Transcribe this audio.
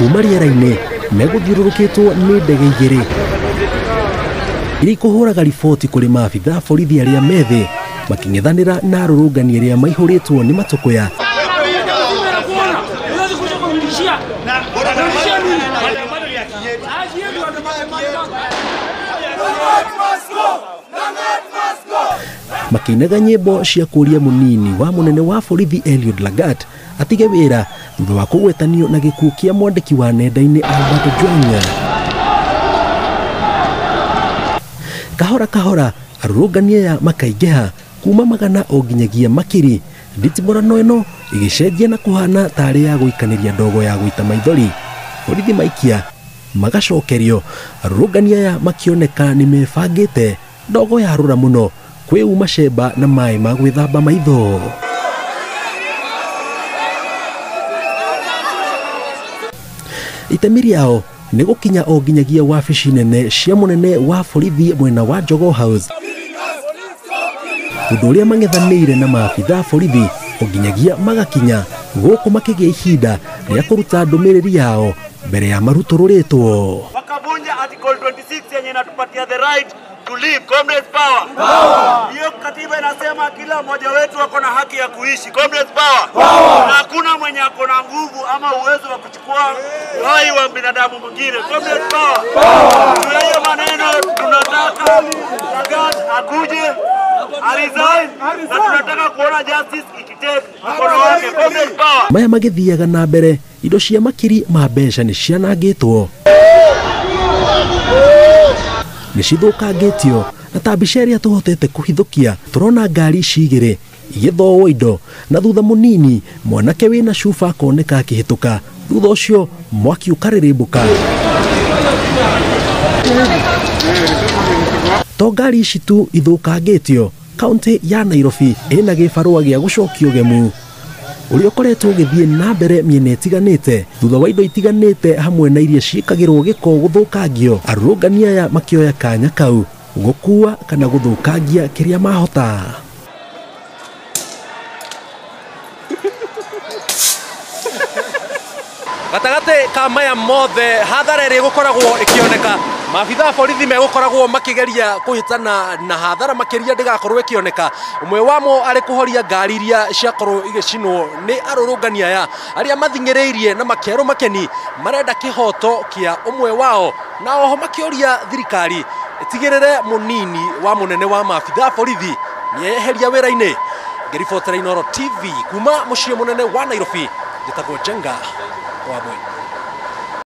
kuma rĩera-inĩ megũthiũrũrũkĩtwo nĩ ndege igĩrĩ iria ikũhũraga riboti kũrĩ maabitha borithi arĩa methĩ making'ethanĩra na arũrũngani arĩa maihũrĩtwo nĩ matũkũya. Makĩinaga nyĩmbo cia kũria mũnini wa mũnene wa borithi Eliud Lagat atige wĩra thutha wa kũgwetanio na gĩkuũ kĩa mwandĩki wa nenda-inĩ Albert Ojwang. Kahora kahora arũrũngani aya makaingĩha kuma magana o nginyagia makiri, nditimũrano ĩno ĩgĩcenjia na kũhana tarĩ ya gũikanĩria ndogo ya gũita maithori. Borithi maikia magacokerio, arũrũngani aya makĩoneka nĩ mebangĩte, ndogo yarũra mũno, kwĩuma cemba na maĩ ma gwĩthamba maitho. Itemi rĩao nĩ gũkinya o nginyagia wabici nene cia mũnene wa borithi mwena wa Jogoo House, ũndũ ũrĩa mang'ethanĩire na maabitha borithi o nginyagia magakinya gũkũ makĩgĩa ihinda rĩa kũruta ndũmĩrĩri yao mbere ya marutũrũrĩtwo. Wakavunja article 26 yenye inatupatia the right to live, comrades power. Hiyo katiba inasema kila mmoja wetu ako na haki ya kuishi, comrades power. Na hakuna mwenye ako na nguvu ama uwezo wa kuchukua uhai wa binadamu mwingine, comrades power. Kwa hiyo maneno tunataka Lagat akuje, resign, na tunataka kuona justice ikiteka mkono wake, comrades power. Maya magĩthiaga na mbere, indo cia makiri ma mbeca nĩ cianangĩtwo, nĩ cithũkangĩtio, na ta mbica ĩrĩa tũhotete kũhithũkia tũrona ngari ici igĩrĩ igĩthũo indo, na thutha mũnini mwanake wĩna cuba akoneka akĩhĩtũka, thutha ũcio mwaki ũkarĩrĩmbũka. To ngari ici tu ithũkangĩtio, kaunti ya Nairobi ĩna gĩbarũa gĩa gũcokio gemu ũrĩa ũkoretwo ũgĩthiĩ na mbere mĩena ĩtiganĩte thutha wa indo itiganĩte hamwe na iria ciĩkagĩrwo gĩko gũthũkangio, arũrũngani aya makĩoya kanya kau gũkua kana gũthũkangia kĩrĩa mahota. Gatagatĩ ka maya mothe hathara ĩrĩa gũkoragwo ĩkĩoneka, maabitha borithi megũkoragwo makĩgeria kũhĩtana na hathara makĩria ndĩgakorwo ĩkĩoneka. Ũmwe wamo arĩ kũhoria ngari iria ciakorwo igĩcinwo nĩ arũrũngani aya arĩa mathing'ĩrĩirie na makĩerwo makeni marenda kĩhoto kĩa ũmwe wao, na oho makĩũria thirikari ĩtigĩrĩre mũnini wa mũnene wa maabitha borithi nĩeheria wĩra-inĩ. Ngĩribotera Inooro TV kuma mũciĩ mũnene wa Nairobi, njĩtagwo Jenga Wambui.